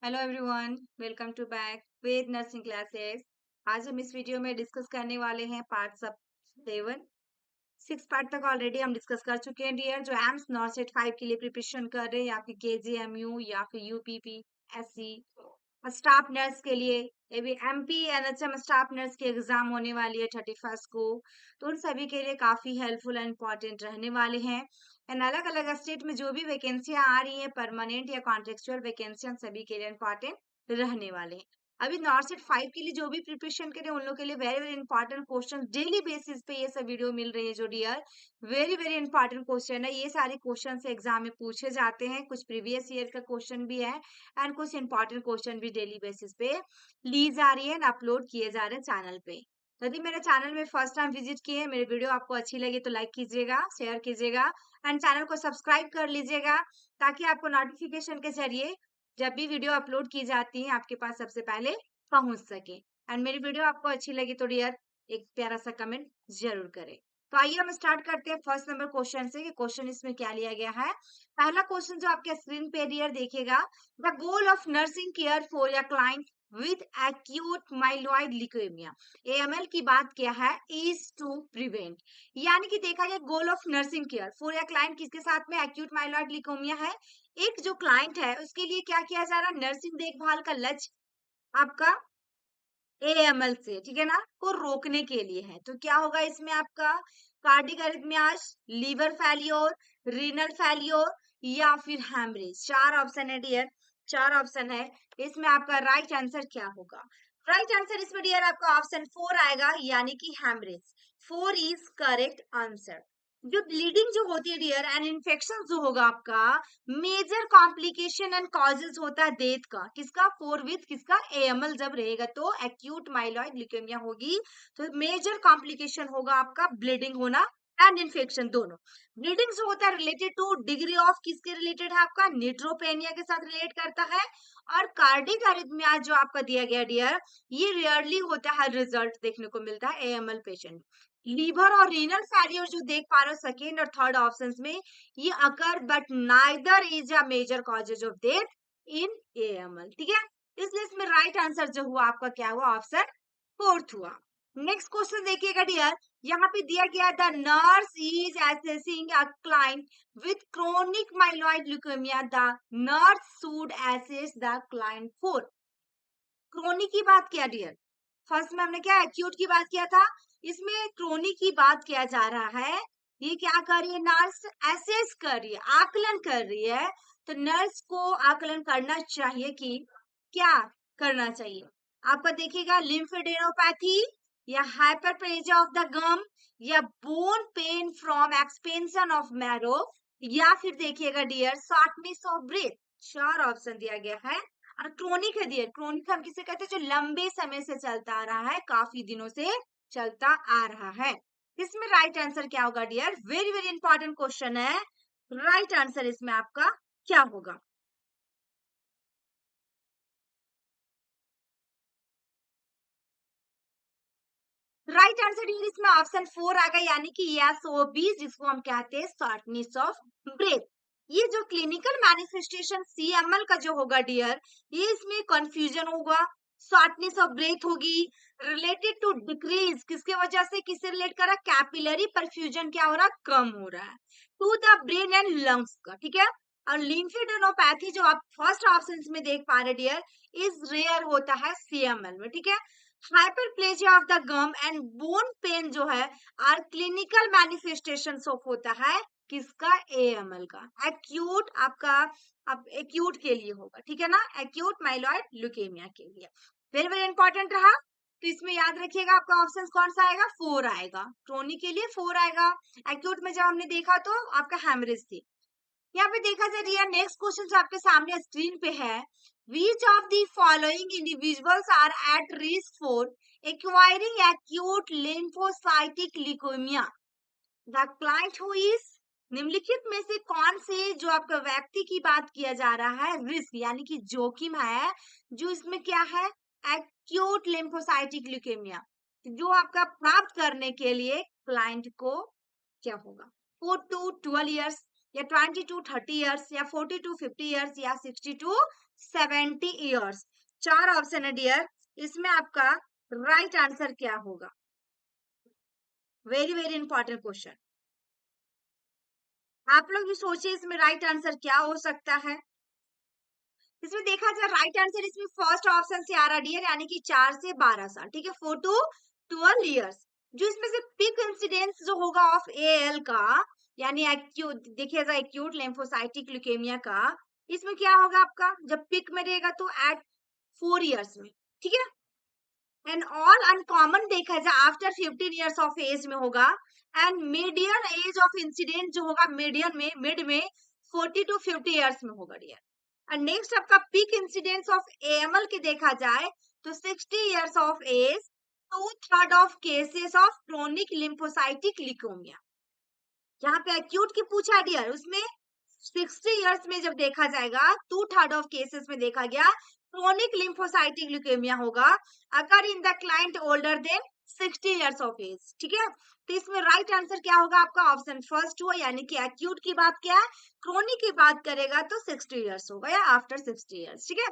Hello everyone, welcome to back with nursing classes. आज हम इस वीडियो में डिस्कस करने वाले हैं पार्ट सब 7। 6 पार्ट तक ऑलरेडी हम डिस्कस कर चुके हैं डियर। जो एम्स नॉर्सेट 5 के लिए प्रिपरेशन कर रहे हैं या फिर केजीएमयू या फिर यूपीपी एससी स्टाफ नर्स के लिए, ये भी एमपी एनएचएम स्टाफ नर्स की एग्जाम होने वाली है 31 को। तो उन सभी के लिए काफी हेल्पफुल एंड इम्पोर्टेंट रहने वाले हैं। एंड अलग अलग स्टेट में जो भी वैकेंसियां आ रही है, परमानेंट या कॉन्ट्रेक्चुअल वैकेंसियां, सभी के लिए इम्पोर्टेंट रहने वाले हैं। अभी नॉर्सेट 5 के लिए जो भी प्रिपरेशन करें उन लोग के लिए very very important question daily basis पे ये सब वीडियो मिल रही है जो dear. Very very important question है। ये सारे क्वेश्चन से एग्जाम में पूछे जाते हैं। कुछ प्रीवियस ईयर का क्वेश्चन भी है एंड कुछ इंपॉर्टेंट क्वेश्चन भी डेली बेसिस पे ली जा रही है एंड अपलोड किए जा रहे हैं चैनल पे। यदि मेरे चैनल में फर्स्ट टाइम विजिट किए, मेरे वीडियो आपको अच्छी लगी तो लाइक कीजिएगा, शेयर कीजिएगा एंड चैनल को सब्सक्राइब कर लीजिएगा, ताकि आपको नोटिफिकेशन के जरिए जब भी वीडियो अपलोड की जाती है आपके पास सबसे पहले पहुंच सके। एंड मेरी वीडियो आपको अच्छी लगी तो डियर एक प्यारा सा कमेंट जरूर करें। तो आइए हम स्टार्ट करते हैं फर्स्ट नंबर क्वेश्चन से कि क्वेश्चन इसमें क्या लिया गया है। पहला क्वेश्चन जो आपके स्क्रीन पे डियर देखिएगा, the goal of nursing care for a client with acute myeloid leukemia, AML की बात किया है, इज टू प्रिवेंट। यानी कि देखा गया गोल of nursing care for a client किसके साथ में एक्यूट माइलॉइड ल्यूकेमिया है। एक जो क्लाइंट है उसके लिए क्या किया जा रहा है, नर्सिंग देखभाल का लक्ष्य आपका एएमएल से, ठीक है ना, को रोकने के लिए है। तो क्या होगा इसमें आपका cardiac arrhythmias, liver failure, renal failure या फिर हैमरेज। चार ऑप्शन है डियर, चार ऑप्शन है। इसमें आपका राइट आंसर क्या होगा? राइट आंसर इसमें डियर आपका ऑप्शन 4 आएगा, यानी कि हैमरेज। 4 is correct answer. जो ब्लीडिंग जो होती है डियर एंड इन्फेक्शन जो होगा आपका, मेजर कॉम्प्लिकेशन एंड कॉजेज होता है डेथ का, किसका? 4 विथ किसका? एएमएल जब रहेगा तो एक्यूट माइलॉइड ल्यूकेमिया होगी। तो मेजर कॉम्प्लिकेशन होगा आपका ब्लीडिंग होना एंड इन्फेक्शन दोनों। ब्लीडिंग जो होता है रिलेटेड टू डिग्री ऑफ किसके रिलेटेड है? आपका न्यूट्रोपेनिया के साथ रिलेट करता है। और कार्डिक अरिथमिया जो आपका दिया गया डियर, ये रेयरली होता है, रिजल्ट देखने को मिलता है एएमएल पेशेंट। लीवर और रीनल फेलियर जो देख पा रहे हो सेकेंड और थर्ड ऑप्शंस में, ये occur but neither is a major causes of death in AML, ठीक है। इसलिए इसमें राइट आंसर जो हुआ आपका क्या हुआ? ऑप्शन फोर्थ हुआ। नेक्स्ट क्वेश्चन देखिएगा डियर, यहाँ पे दिया गया the nurse is assessing a client with chronic myeloid leukaemia, the nurse should assess the client for. Chronic की बात किया डियर, फर्स्ट में हमने क्या एक्यूट की बात किया था, इसमें क्रोनिक की बात किया जा रहा है। ये क्या कर रही है? नर्स एसेस कर रही है, आकलन कर रही है। तो नर्स को आकलन करना चाहिए कि क्या करना चाहिए। आपका देखिएगा लिम्फेडेनोपैथी या हाइपरप्लेजिया ऑफ द गम या bone pen from expansion of marrow, या फिर देखिएगा डियर शॉर्टनेस ऑफ ब्रेथ। चार ऑप्शन दिया गया है। और क्रोनिक है डियर, क्रोनिक हम किसे कहते हैं? जो लंबे समय से चलता आ रहा है, काफी दिनों से चलता आ रहा है। इसमें राइट आंसर क्या होगा dear? Very very important question है। राइट आंसर इसमें आपका क्या होगा? राइट आंसर डियर इसमें ऑप्शन 4 आ गया, यानी कि एसओबी, जिसको हम कहते हैं शॉर्टनेस ऑफ ब्रेथ। ये जो क्लिनिकल मैनिफेस्टेशन सीएमएल का जो होगा डियर, ये इसमें कंफ्यूजन होगा, शॉर्टनेस ऑफ ब्रेथ होगी, रिलेटेड टू डिक्रीज, किसके वजह से, किससे रिलेट कर रहा है? कैपिलरी परफ्यूजन क्या हो रहा है? कम हो रहा है to the brain and lungs का, ठीक है। और लिम्फेडेनोपैथी जो आप फर्स्ट ऑप्शन में देख पा रहे डियर, इज रेयर होता है सीएमएल में, ठीक है। Hyperplasia of the gum and bone pain जो है आर क्लिनिकल मैनिफेस्टेशन ऑफ होता है किसका? एएमएल का। एक्यूट आपका अब एक्यूट के लिए होगा, ठीक है ना, एक्यूट माइलॉइड ल्यूकेमिया के लिए। वेरी वेरी इंपॉर्टेंट रहा। तो इसमें याद रखिएगा आपका ऑप्शन कौन सा आएगा? 4 आएगा। क्रोनिक के लिए 4 आएगा। एक्यूट में जब हमने देखा तो आपका हेमरेज थी। यहाँ पे देखा जाए नेक्स्ट क्वेश्चन जो आपके सामने स्क्रीन पे है, which of the following individuals are at risk for acquiring acute lymphocytic leukemia, the client who is, निम्नलिखित में से कौन से जो आपका व्यक्ति की बात किया जा रहा है, रिस्क यानी कि जोखिम है, जो इसमें क्या है? एक्यूट लिम्फोसाइटिक ल्यूकेमिया, जो आपका प्राप्त करने के लिए क्लाइंट को क्या होगा? 4 to 12 years, या 20 to 30 ईयर्स या 40 to 50 ईयर्स या 60 to 70 ईयर्स। 4 ऑप्शन है डियर, इसमें आपका राइट आंसर क्या होगा? वेरी वेरी इंपॉर्टेंट क्वेश्चन, आप लोग भी सोचिए इसमें राइट आंसर क्या हो सकता है। इसमें देखा जाए राइट आंसर इसमें फर्स्ट ऑप्शन से आ रहा डियर, यानी कि 4 से 12 साल, ठीक है, 4 to 12 ईयर्स। जो इसमें से पिक इंसिडेंस जो होगा ऑफ एएल का, यानी एक्यूट, देखिएगा एक्यूट लिम्फोसाइटिक ल्यूकेमिया का, इसमें क्या होगा आपका, जब पिक में रहेगा तो एट 4 ईयर्स में, ठीक है। एंड ऑल अनकॉमन देखा जाए आफ्टर 15 ईयर्स ऑफ एज में होगा। And median age of incident जो होगा मीडियन में, मिड में 40 to 50 ईयर्स में होगा डियर। एंड नेक्स्ट आपका पीक इंसिडेंस ऑफ एएमएल के देखा जाए तो 60 years of age, 2/3 of cases of chronic lymphocytic leukaemia. यहाँ पे एक्यूट की पूछा डियर, उसमें 60 ईयर्स में जब देखा जाएगा 2/3 ऑफ केसेस में देखा गया क्रोनिक लिम्फोसाइटिक ल्यूकेमिया होगा अगर in the client older than 60 years of age, ठीक है। तो इसमें राइट आंसर क्या होगा आपका? ऑप्शन फर्स्ट हुआ, यानी कि एक्यूट की बात क्या है, क्रोनिक की बात करेगा तो 60 ईयर्स होगा या आफ्टर 60 ईयर्स, ठीक है।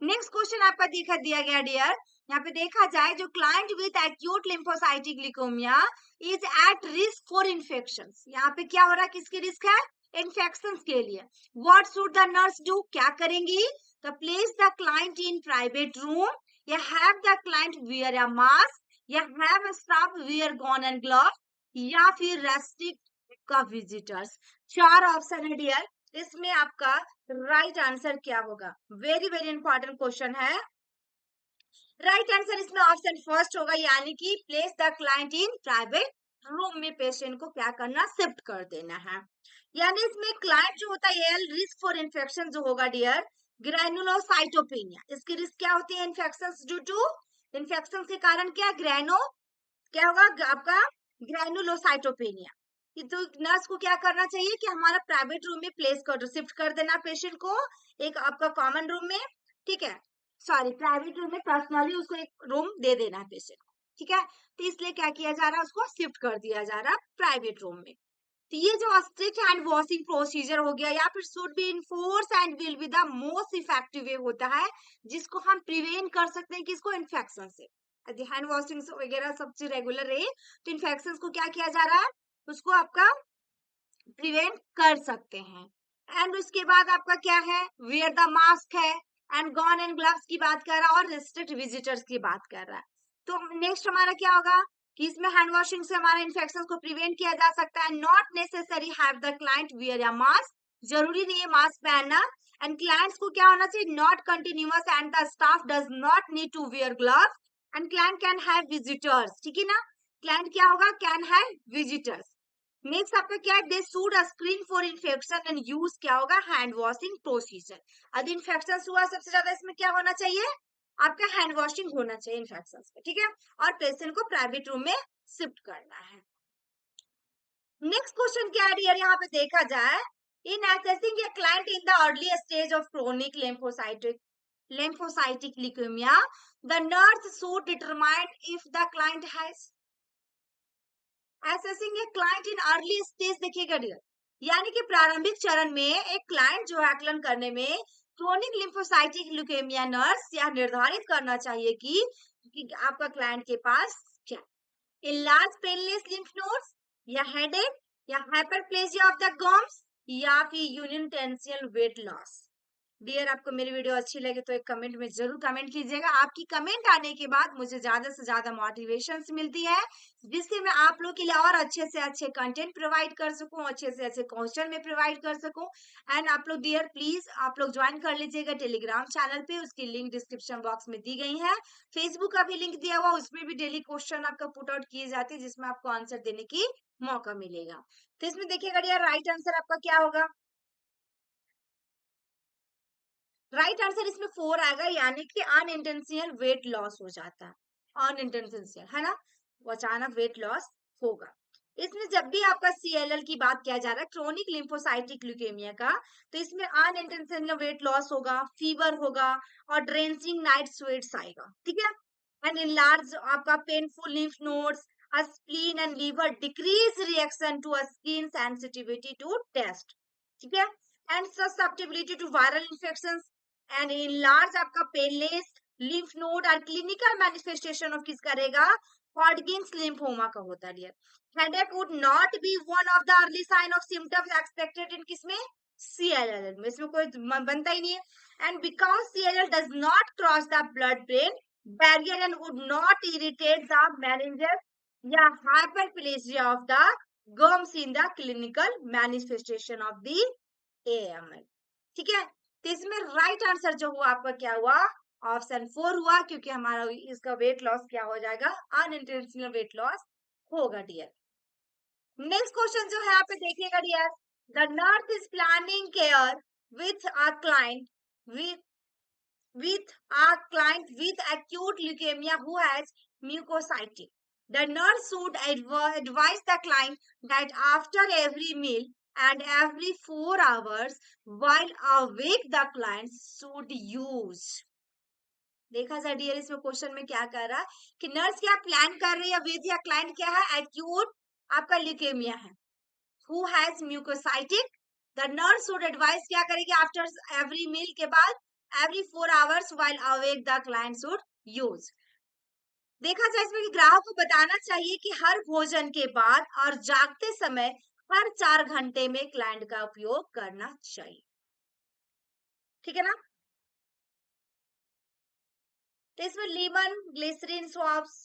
नेक्स्ट क्वेश्चन आपका दिया गया डियर, यहाँ पे देखा जाए जो client with acute lymphocytic leukaemia is at risk for infection, यहाँ पे क्या हो रहा है, किसकी रिस्क है? इन्फेक्शन के लिए। What should the nurse do, क्या करेंगी? तो place the client in private room, या have the client wear a mask, या have staff wear gown and glove, या फिर रेस्ट्रिक्ट का विजिटर्स। 4 ऑप्शन है डियर, इसमें आपका राइट आंसर क्या होगा? वेरी वेरी इंपॉर्टेंट क्वेश्चन है। राइट आंसर इसमें ऑप्शन फर्स्ट होगा, यानी कि place the client in private room में पेशेंट को क्या करना, शिफ्ट कर देना है। यानी इसमें क्लाइंट जो होता है रिस्क फॉर इन्फेक्शन जो होगा डियर, ग्रैनुलोसाइटोपेनिया, इसकी रिस्क क्या होती है? इन्फेक्शन ड्यू टू, इन्फेक्शन के कारण क्या, ग्रैनो, क्या होगा आपका, ग्रैनुलोसाइटोपेनिया। तो नर्स को क्या करना चाहिए कि हमारा प्राइवेट रूम में प्लेस कर, शिफ्ट कर देना पेशेंट को एक आपका कॉमन रूम में, ठीक है, सॉरी प्राइवेट रूम में पर्सनली उसको एक रूम दे देना है पेशेंट को, ठीक है। तो इसलिए क्या किया जा रहा है, उसको शिफ्ट कर दिया जा रहा है प्राइवेट रूम में। तो ये जो स्ट्रिक्ट हैंड वॉशिंग प्रोसीजर हो गया, या फिर should be enforce and will be the most effective way होता है जिसको हम प्रिवेंट कर सकते हैं किसको, इन्फेक्शन से। यदि हैंड वॉशिंग वगैरह सब चीज रेगुलर रहे तो इन्फेक्शन को क्या किया जा रहा है, उसको आपका प्रिवेंट कर सकते हैं। एंड उसके बाद आपका क्या है, वियर द मास्क है, एंड गॉन एंड ग्लव्स की बात कर रहा है, और रिस्ट्रिक्ट विजिटर्स की बात कर रहा है। तो नेक्स्ट हमारा क्या होगा कि इसमें हैंड वॉशिंग से हमारा इन्फेक्शन को प्रिवेंट किया जा सकता है। Not necessary have the client wear a mask, जरूरी नहीं है मास्क पहनना। एंड क्लाइंट्स को क्या होना चाहिए, not continuous, and the staff does not need to wear gloves. And client can have visitors, ठीक है ना, क्लाइंट क्या होगा, कैन हैव विजिटर्स। नेक्स्ट आपका क्या है, they should screen for infection and use क्या होगा, हैंड वॉशिंग प्रोसीजर। यदि इन्फेक्शन हुआ सबसे ज्यादा इसमें क्या होना चाहिए, आपका हैंड वॉशिंग होना चाहिए इन्फेक्शन पे, ठीक है, और पेशेंट को प्राइवेट रूम में शिफ्ट करना है। नेक्स्ट क्वेश्चन क्या है डियर, यहाँ पे देखा जाए, इन assessing a client in the early stage of chronic lymphocytic leukemia, the nurse should determine if the client has assessing a client in early stage, देखिएगा डियर, यानी कि प्रारंभिक चरण में एक क्लाइंट जो आकलन करने में क्रोनिक लिम्फोसाइटिक ल्यूकेमिया, नर्स यह निर्धारित करना चाहिए कि आपका क्लाइंट के पास क्या, इलाज पेनलेस लिम्फ नोड्स, या हेडेक, या हाइपरप्लेजिया ऑफ द गम्स, या फिर यूनिटेंशियल वेट लॉस। डियर आपको मेरी वीडियो अच्छी लगे तो एक कमेंट में जरूर कमेंट कीजिएगा। आपकी कमेंट आने के बाद मुझे ज्यादा से ज्यादा मोटिवेशन मिलती है, जिससे मैं आप लोग के लिए और अच्छे से अच्छे कंटेंट प्रोवाइड कर सकूं, अच्छे से अच्छे क्वेश्चन में प्रोवाइड कर सकूं। एंड आप लोग डियर प्लीज आप लोग ज्वाइन कर लीजिएगा टेलीग्राम चैनल पे, उसकी लिंक डिस्क्रिप्शन बॉक्स में दी गई है। फेसबुक का भी लिंक दिया हुआ, उसमें भी डेली क्वेश्चन आपका पुट आउट किए जाते हैं, जिसमें आपको आंसर देने की मौका मिलेगा। तो इसमें देखिएगा डियर राइट आंसर आपका क्या होगा, राइट आंसर इसमें 4 आएगा, यानी कि अनइंटेंशियल वेट लॉस हो जाता है, अनइंटेंशियल है ना, वो अचानक वेट लॉस होगा। इसमें जब भी आपका सीएलएल की बात किया जा रहा है, क्रोनिक लिम्फोसाइटिक ल्यूकेमिया का, तो इसमें अनइंटेंशियल वेट लॉस होगा, फीवर होगा, और ड्रेंचिंग नाइट स्वेट्स आएगा, ठीक है। एंड इन लार्ज आपका painful lymph nodes, spleen and liver, decrease reaction to skin sensitivity to test. ठीक है। And susceptibility to viral infections and enlarge आपका पेनलेस लिम्फ नोड और क्लिनिकल मैनिफेस्टेशन ऑफ किसका रहेगा, हॉडकिंस लिम्फोमा का होता है dear. Headache would not be one of the early sign of symptoms expected in किसमें, CLL में, इसमें कोई बनता ही नहीं है। And because CLL does not cross the blood brain barrier and would not irritate the meninges या hyperplasia of the gums in the clinical manifestation of the AML। ठीक है, तो इसमें राइट आंसर जो हुआ आपका क्या हुआ, ऑप्शन 4 हुआ, क्योंकि हमारा इसका वेट लॉस क्या हो जाएगा, अनइंटेंशनल वेट लॉस होगा डियर। नेक्स्ट क्वेश्चन जो है यहाँ पे देखिएगा dear, the nurse is planning care with a client with acute leukemia who has mucositis. The nurse should advise the client that after every meal and every 4 hours while awake the client should use। देखा जा dear, इसमें question में क्या कर रहा है कि nurse क्या प्लान कर रही है विद या क्लाइंट क्या है, एक्यूट आपका ल्यूकेमिया है, who has mucositis। The nurse should advice क्या करेगी, आफ्टर एवरी मील के बाद every 4 hours while awake the client should use। देखा जाए इसमें कि ग्राहक को बताना चाहिए कि हर भोजन के बाद और जागते समय हर 4 घंटे में क्लाइंट का उपयोग करना चाहिए। ठीक है ना, तो इसमें लीमन ग्लिसरीन स्वॉब्स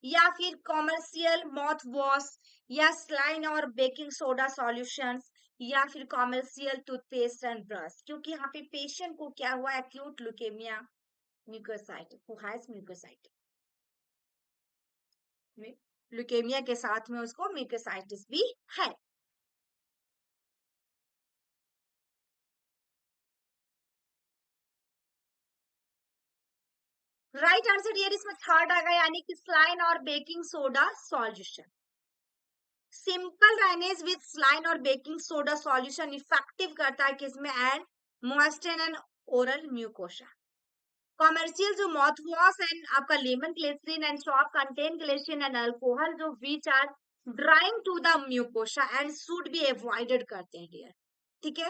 या फिर कॉमर्शियल माउथ वॉश या स्लाइन और बेकिंग सोडा सॉल्यूशंस या फिर कॉमर्शियल टूथपेस्ट एंड ब्रश, क्योंकि यहाँ पे पेशेंट को क्या हुआ, acute leukemia mucositis, who has mucositis, leukemia के साथ में उसको म्यूकोसाइटिस भी है। राइट आंसर डियर इसमें थर्ड आ गया, यानी कि स्लाइन और baking soda solution. Simple drainage with saline और बेकिंग सोडा सॉल्यूशन इफेक्टिव करता है किसमें, and moisture and oral mucosa. Commercial जो माउथ वॉश एंड आपका lemon glycerin and soap contain glycerin and alcohol जो which are drying to the mucosa and should be avoided करते हैं dear. ठीक है,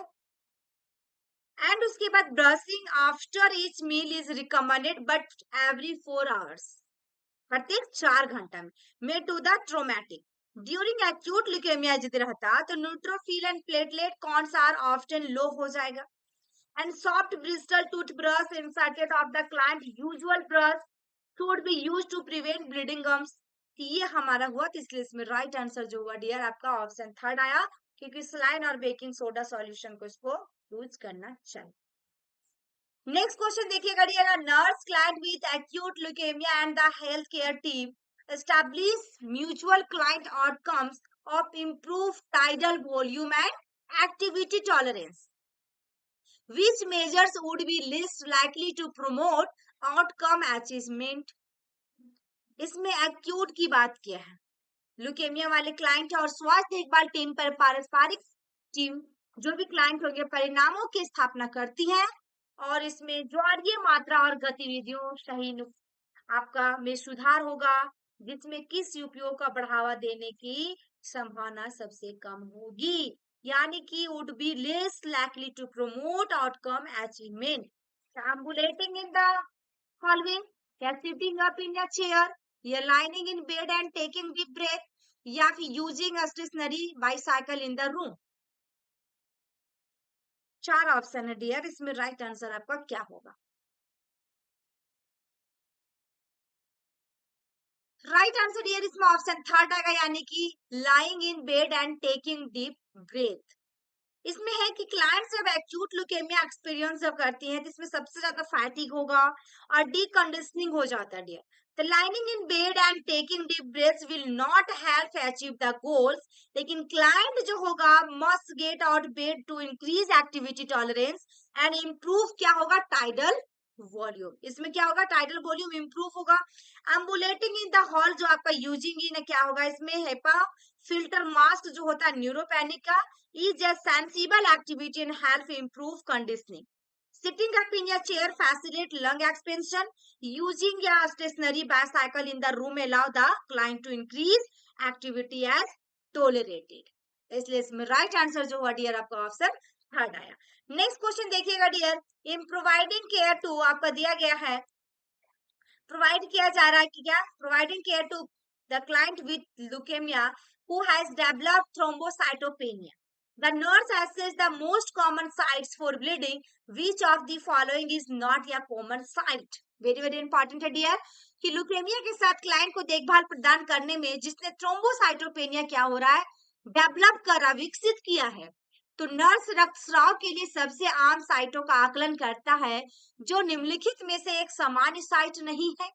एंड उसके बाद brushing after each meal is recommended but every 4 hours, प्रत्येक 4 घंटा में to the traumatic during acute leukemia यदि रहता तो neutrophil and platelet counts are often low हो जाएगा। And soft bristle toothbrush inserted of the client usual brush should be used to prevent bleeding gums। ये हमारा हुआ, तो इसलिए इसमें राइट आंसर जो हुआ डियर आपका ऑप्शन थर्ड आया, क्योंकि स्लाइन और बेकिंग सोडा सॉल्यूशन को इसको यूज करना चाहिए। नेक्स्ट क्वेश्चन देखिएगा dear, nurse client with acute leukaemia and the health care team establish mutual client outcomes of improve tidal volume and activity tolerance. Which measures would be least likely to promote outcome achievement? इसमें acute की बात किया है, leukaemia वाले client और स्वास्थ्य देखभाल team पर पारस्परिक टीम जो भी क्लाइंट होंगे परिणामों की स्थापना करती है, और इसमें ज्वारीय मात्रा और गतिविधियों सही आपका में सुधार होगा, जिसमें किस उपयोग का बढ़ावा देने की संभावना सबसे कम होगी, यानी कि would be less likely to promote outcome achievement। Ambulating in the following, या sitting up in a chair, या lying in bed and taking deep breath, या फिर using a stationary bicycle in the room। 4 option है dear, इसमें right answer आपका क्या होगा। Right answer dear इसमें ऑप्शन थर्ड आएगा, यानी कि lying in bed and taking deep breath। इसमें है कि क्लाइंट्स जब एक्यूट ल्यूकेमिया एक्सपीरियंस जब करती हैं तो इसमें सबसे ज्यादा फैटिक होगा और डीकंडीशनिंग हो जाता है dear. The lying in bed and taking deep breaths will not help achieve the goals, लेकिन क्लाइंट जो होगा must get out bed to increase activity tolerance and improve क्या होगा, टाइडल वॉल्यूम। इसमें क्या होगा, टाइडल वॉल्यूम इंप्रूव होगा। एम्बुलेटिंग in the hall जो आपका यूजिंग इन क्या होगा, इसमें हेपा फिल्टर मास्क जो होता है न्यूरोपैनिक का is a sensible activity and help improve conditioning। Sitting up in a chair facilitate lung expansion। Using a stationary bicycle in the room allow the client to increase activity as tolerated। इसलिए इसमें right answer जो हुआ dear आपका option third आया। Next question देखिएगा dear, in providing care to आपका दिया गया है, प्रोवाइड किया जा रहा है कि क्या, providing care to the client with leukaemia who has developed thrombocytopenia, the nurse assess the most common sites for bleeding, which of the following is not a common site? Very very important है dear कि leukaemia के साथ client को देखभाल प्रदान करने में जिसने थ्रोम्बोसाइटोपेनिया क्या हो रहा है, डेवलप करा, विकसित किया है, तो नर्स रक्तस्राव के लिए सबसे आम साइटों का आकलन करता है जो निम्नलिखित में से एक सामान्य साइट नहीं है,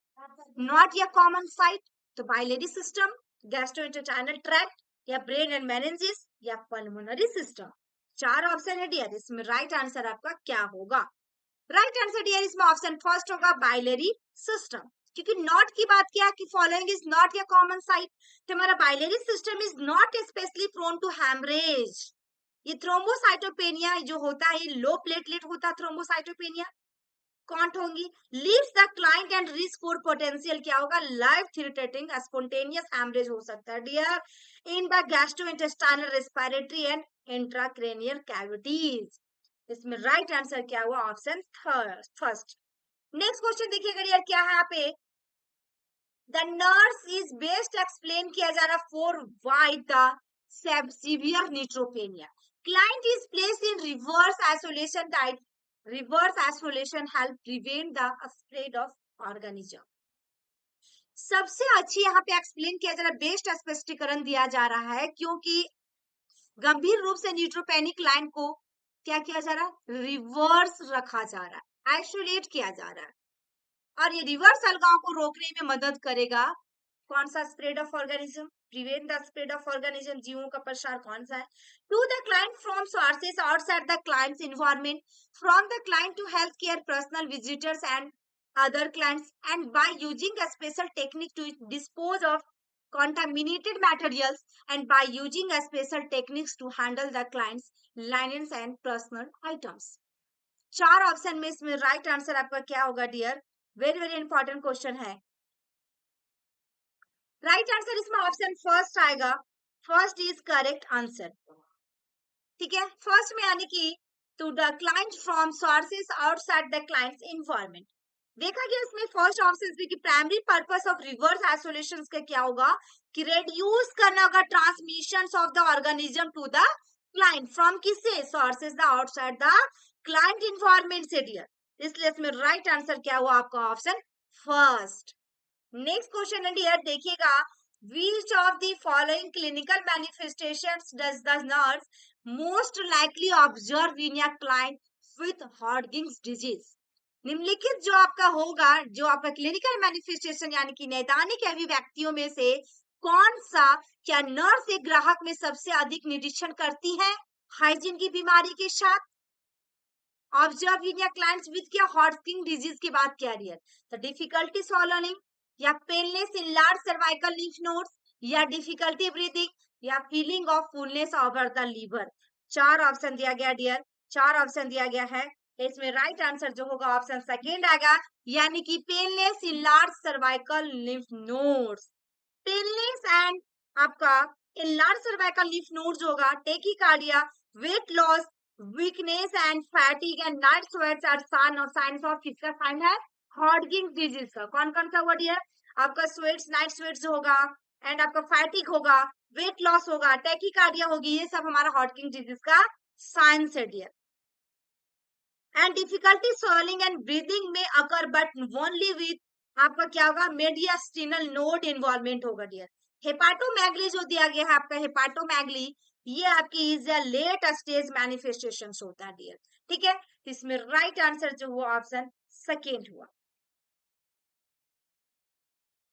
नॉट या कॉमन साइट, तो बाइलेरी सिस्टम, गैस्ट्रोइंटेस्टाइनल ट्रैक्ट, या ब्रेन एंड मेनिंजेस, या पल्मोनरी सिस्टम। चार ऑप्शन है डियर, इसमें राइट आंसर आपका क्या होगा? राइट आंसर डियर इसमें ऑप्शन फर्स्ट होगा, बाइलेरी सिस्टम, क्योंकि नॉट की बात किया कि following is not a common site, तो हमारा biliary system is not specially prone to hemorrhage. ये थ्रोम्बोसाइटोपेनिया जो होता है, ये लो प्लेटलेट होता है थ्रोम्बोसाइटोपेनिया, कॉन्ट होंगी, leaves the client and risk for potential क्या होगा, लाइफ थ्रेटनिंग स्पॉन्टेनियस हैमरेज हो सकता है dear in the gastrointestinal respiratory and intracranial cavities. इसमें राइट आंसर क्या हुआ, ऑप्शन फर्स्ट। नेक्स्ट क्वेश्चन देखिएगा डियर, क्या है यहाँ पे, the nurse is best explain किया जा रहा for why the severe neutropenia, client is placed in reverse isolation type, reverse isolation help prevent the spread of organism। सबसे अच्छी यहाँ पे एक्सप्लेन किया जा रहा है, बेस्ट स्पष्टीकरण दिया जा रहा है, क्योंकि गंभीर रूप से न्यूट्रोपेनिक लाइन को क्या किया जा रहा है, रिवर्स रखा जा रहा है, आइसोलेट किया जा रहा है, और ये रिवर्स अलगाव को रोकने में मदद करेगा। कौन सा, spread of organism, prevent the spread of organism, जीवों का प्रसार कौन सा है, to the client from sources outside the client's environment, from the client to health care personal visitors and other clients, and by using a special technique to dispose of contaminated materials, and by using a special techniques to handle the client's linens and personal items। चार option में इसमें right answer आपका क्या होगा dear, very very important question है। Right answer इसमें option first आएगा, first is correct answer, ठीक है, फर्स्ट में यानी कि to the client from sources outside the client's environment. देखा गया इसमें फर्स्ट ऑप्शन में कि primary purpose of reverse isolation का क्या होगा, कि रेड्यूस करना होगा transmission of the organism to the client, from किससे, sources the outside the client environment से डियर, इसलिए इसमें राइट आंसर क्या हुआ आपका, ऑप्शन फर्स्ट। नेक्स्ट क्वेश्चन है डियर, देखिएगा, which of the following clinical manifestations does the nurse most likely observe in a client with Hodgkin's disease? निम्नलिखित जो आपका होगा, जो आपका क्लिनिकल मैनिफेस्टेशन यानी कि नैदानिक अभिव्यक्तियों में से कौन सा, क्या नर्स एक ग्राहक में सबसे अधिक निरीक्षण करती है हाइजीन की बीमारी के साथ, ऑब्जर्व इन या क्लाइंट्स विद क्या, हॉडकिंस डिजीज की बात क्या रही है, तो डिफिकल्टी swallowing, या painless enlarged cervical lymph nodes, या डिफिकल्टी ब्रीदिंग, या feeling of fullness over the liver. चार ऑप्शन दिया गया डियर, चार ऑप्शन दिया गया है, इसमें राइट आंसर जो होगा ऑप्शन सेकेंड आएगा, यानी कि painless enlarged cervical lymph nodes. Painless and आपका enlarged cervical lymph nodes होगा, tachycardia, weight loss, weakness and fatigue and night sweats are signs of किसका साइन है, हॉडकिंस डिजीज का। कौन कौन सा वर्ड है आपका, स्वेट्स, नाइट स्वेट्स होगा, एंड आपका फैटिग होगा, वेट लॉस होगा, टैकीकार्डिया होगी, ये सब हमारा हॉडकिंस डिजीज का साइंस है dear. And difficulty swallowing and breathing में अकर बट ओनली विथ आपका क्या होगा, मेडियास्टिनल नोड इन्वॉल्वमेंट होगा डियर। हेपाटोमेगली जो दिया गया है आपका, हेपाटोमेगली ये आपकी is a late stage manifestation होता है डियर, ठीक है, इसमें राइट आंसर जो हुआ ऑप्शन सेकेंड हुआ।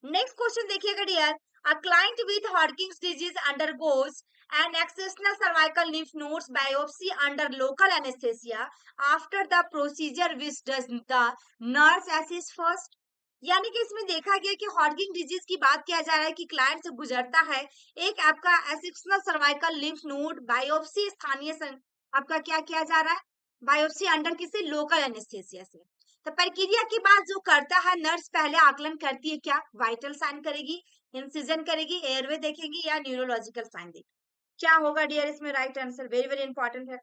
नेक्स्ट क्वेश्चन देखिएगा dear, a client with Hodgkin's disease undergoes an exceptional cervical lymph nodes biopsy under local anesthesia after the procedure which does the nurse assess first। यानी कि इसमें देखा गया कि हॉडकिंस डिजीज की बात किया जा रहा है कि क्लाइंट से गुजरता है एक आपका exceptional cervical lymph node biopsy, स्थानीय आपका क्या किया जा रहा है, बायोप्सी अंडर किसे, लोकल एनेस्थेसिया से। तो प्रक्रिया की बात जो करता है नर्स, पहले आकलन करती है क्या, वाइटल साइन करेगी, इंसिजन करेगी, एयरवे देखेगी, या न्यूरोलॉजिकल साइन देखेगी। क्या होगा डियर इसमें right answer, very very important है।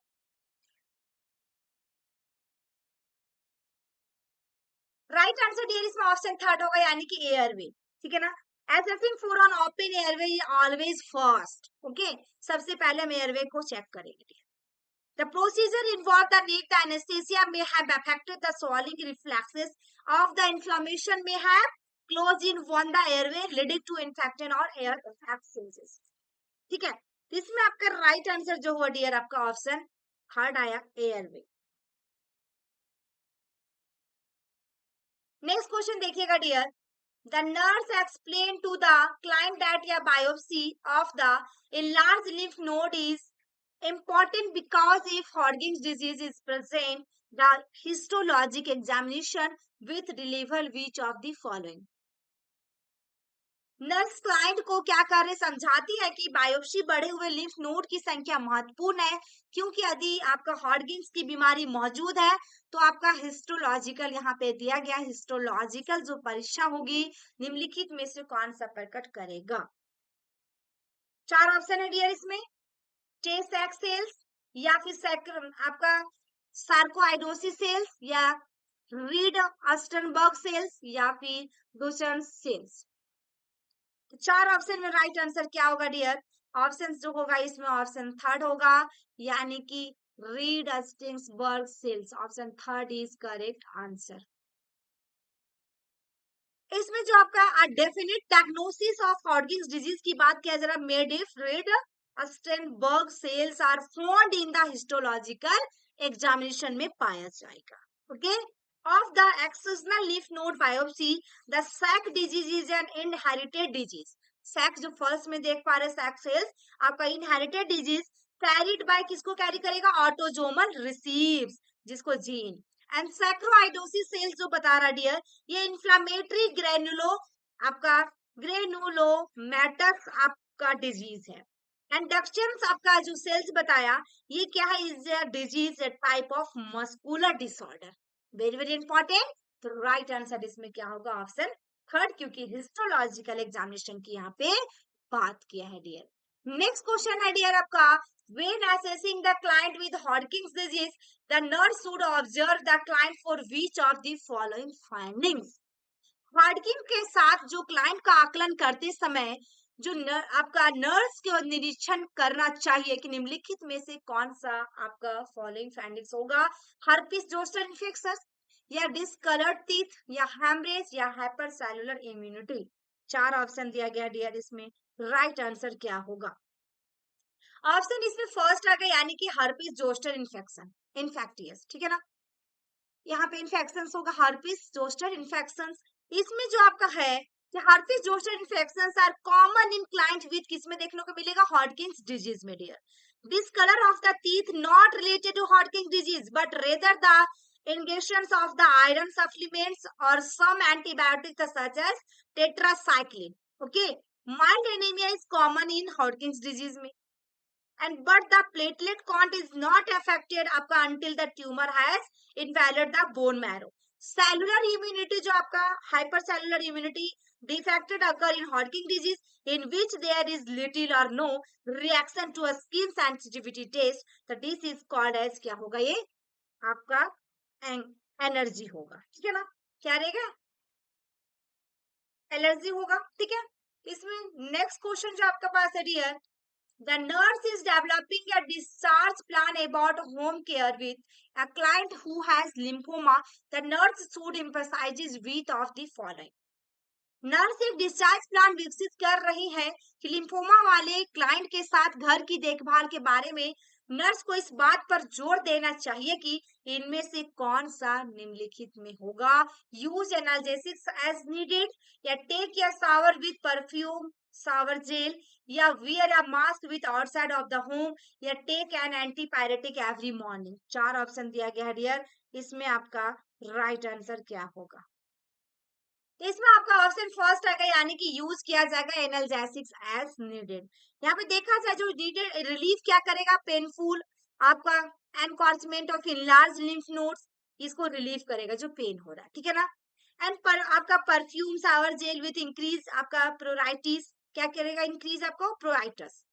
राइट आंसर डियर इसमें ऑप्शन थर्ड होगा, यानी कि एयरवे, ठीक है ना। Assessing food on open airway always first, okay, सबसे पहले हम एयरवे को चेक करेंगे। The procedure involved the need the anesthesia may have affected the swallowing reflexes of the inflammation may have closed in one the airway leading to infection or air abscesses, ठीक है। इसमें आपका right answer जो हुआ dear आपका option third आया, airway. Next question देखिएगा dear, the nurse explained to the client that a biopsy of the enlarged lymph node is important because if Hodgkin's disease is present, the histologic examination with deliver which of the following. Nurse client को क्या कर रहे समझाती है कि biopsy बढ़े हुए lymph node की संख्या महत्वपूर्ण है, क्योंकि यदि आपका हॉडगिंस की बीमारी मौजूद है तो आपका हिस्टोलॉजिकल यहाँ पे दिया गया, हिस्टोलॉजिकल जो परीक्षा होगी निम्नलिखित में से कौन सा प्रकट करेगा। चार ऑप्शन है डियर इसमें, टे-सैक सेल्स या फिर आपका सार्कोआइडोसिस सेल्स या रीड अस्टनबर्ग सेल्स या फिर डुचेन सेल्स। तो चार ऑप्शन में राइट आंसर क्या होगा डियर, ऑप्शन जो होगा इसमें ऑप्शन थर्ड होगा, यानी कि Reed Sternberg cells, option third is correct answer. इसमें जो आपका definite diagnosis of Hodgkin's disease की बात किया जरा, made if Reed Sternberg cells are found in the histological examination में पाया जाएगा, okay. Of the excisional lymph node biopsy, the sac disease is an inherited disease. sac जो first में देख पा रहे sac cells आपका inherited disease carried by किसको कैरी करेगा, autosomal receives, जिसको जीन। एंड सैक्रोआइडोसिस सेल्स जो बता रहा डियर, ये इन्फ्लामेटरी आपका ग्रेनुलोमैटस आपका डिजीज है। एंड डक्शंस आपका जो सेल्स बताया ये क्या है, is a disease, a type of muscular disorder, very very important. तो राइट आंसर इसमें क्या होगा, ऑप्शन थर्ड, क्योंकि हिस्टोलॉजिकल एग्जामिनेशन की यहाँ पे बात किया है डियर। नेक्स्ट क्वेश्चन है डियर आपका, when assessing the client with Hodgkin's disease, the nurse should observe the client for which of the following findings. Hodgkin के साथ जो क्लाइंट का आकलन करते समय जो आपका नर्स को निरीक्षण करना चाहिए कि निम्नलिखित में से कौन सा आपका फॉलोइंग फाइंडिंग्स होगा, हर्पिस जोस्टर इन्फेक्शन या डिसकलर्ड टीथ या हेमरेज या हाइपरसेलुलर इम्यूनिटी। चार ऑप्शन दिया गया डियर, इसमें राइट आंसर क्या होगा, ऑप्शन इसमें फर्स्ट आ गया, यानी कि हर्पिस जोस्टर इन्फेक्शन, इन्फेक्टियस, ठीक है ना। यहाँ पे इन्फेक्शन होगा हर्पिस जोस्टर इन्फेक्शन। इसमें जो आपका है कि herpes zoster infections are common in client with किसमें देखने को मिलेगा, हॉडकिंस डिजीज में dear. Discolor of the teeth not related to Hodgkin's disease but rather the ingestions of the iron supplements or some antibiotics such as tetracycline, okay। mild anemia is common in Hodgkin's disease में, and but the platelet count is not affected आपका until the tumor has invaded the bone marrow. cellular immunity जो आपका hypercellular immunity defected occur in Hodgkin disease in which there is little or no reaction to a skin sensitivity test, so this is called as क्या होगा, ये आपका energy होगा, ठीक है ना, क्या रहेगा, एलर्जी होगा, ठीक है। इसमें नेक्स्ट क्वेश्चन जो आपके पास है dear, the nurse is developing a discharge plan about home care with a client who has lymphoma, the nurse should emphasize which of the following. Nurse एक डिस्चार्ज प्लान विकसित कर रही है कि लिम्फोमा वाले क्लाइंट के साथ घर की देखभाल के बारे में नर्स को इस बात पर जोर देना चाहिए कि इनमें से कौन सा निम्नलिखित में होगा, यूज एनाल्जेसिक्स एज नीडेड या take a shower with perfume shower gel या wear a mask with outside of the home या take an antipyretic every morning. चार ऑप्शन दिया गया है डियर, इसमें आपका राइट आंसर क्या होगा, इसमें आपका ऑप्शन फर्स्ट आएगा, यानी कि यूज किया जाएगा एनाल्जेसिक्स एज नीडेड। यहाँ पे देखा जाए जो नीडेड रिलीफ क्या करेगा, पेनफुल आपका एनकॉर्चमेंट ऑफ इनलार्ज लिम्फ नोड्स, इसको रिलीफ करेगा जो पेन हो रहा है, ठीक है ना। एंड पर आपका perfume shower gel with increase आपका प्रोराइटिस क्या करेगा, इंक्रीज आपको प्रोराइटिस।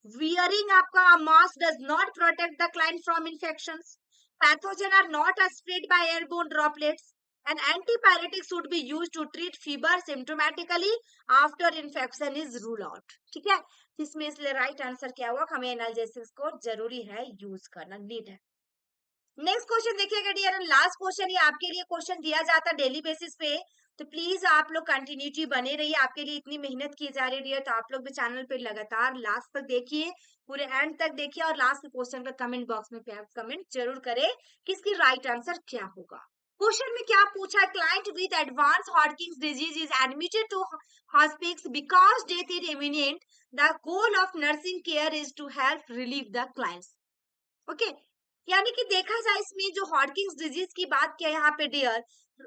वियरिंग आपका mask does not protect the client from infections, pathogen are not spread by airborne droplets, An antipyretic should be used to treat fever symptomatically after infection is ruled out. ठीक है, इसमें इसलिए right answer क्या हुआ, हमें एनाल्जेसिस को जरूरी है यूज करना, नीड है। नेक्स्ट क्वेश्चन देखिएगा डियर, लास्ट क्वेश्चन, ये आपके लिए क्वेश्चन दिया जाता डेली बेसिस पे, तो प्लीज आप लोग कंटिन्यूटी बने रहिए, आपके लिए इतनी मेहनत की जा रही है, तो आप लोग भी चैनल पे लगातार लास्ट तक देखिए, पूरे एंड तक देखिए, और लास्ट क्वेश्चन का कमेंट बॉक्स में कमेंट जरूर करें कि इसकी राइट आंसर क्या होगा। क्वेश्चन में क्या पूछा, client with advance Hodgkin's disease is admitted to hospital because death is imminent, the goal of nursing care is to help relieve the clients. Okay, यानी कि देखा जाए इसमें जो हॉटकिंस डिजीज की बात किया यहाँ पे डियर,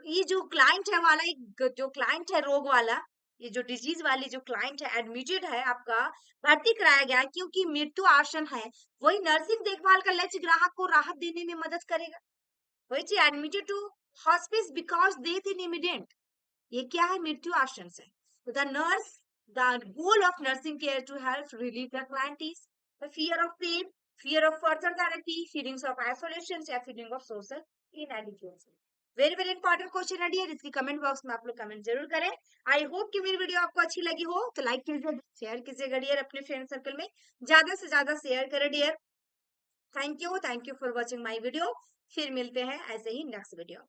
ये जो क्लाइंट है वाला, एक जो क्लाइंट है रोग वाला, ये जो डिजीज वाली जो क्लाइंट है एडमिटेड है, आपका भर्ती कराया गया क्योंकि मृत्यु आसन है, वही नर्सिंग देखभाल का लक्ष्य ग्राहक को राहत देने में मदद करेगा, वही चीज admitted to hospice because death in immediate, ये क्या है, मृत्यु आसन से। तो the nurse, the goal of nursing care to help relieve the client is the fear of pain, fear of further therapy, feelings of isolation या feeling of social inadequacy। Very very important question है dear, इसकी comment box में आप लोग comment जरूर करें। I hope कि मेरी वीडियो आपको अच्छी लगी हो, तो लाइक कीजिए, शेयर कीजिएगा डियर, अपने फ्रेंड सर्कल में ज्यादा से ज्यादा शेयर करें dear. Thank you for watching my video, फिर मिलते हैं ऐसे ही नेक्स्ट वीडियो।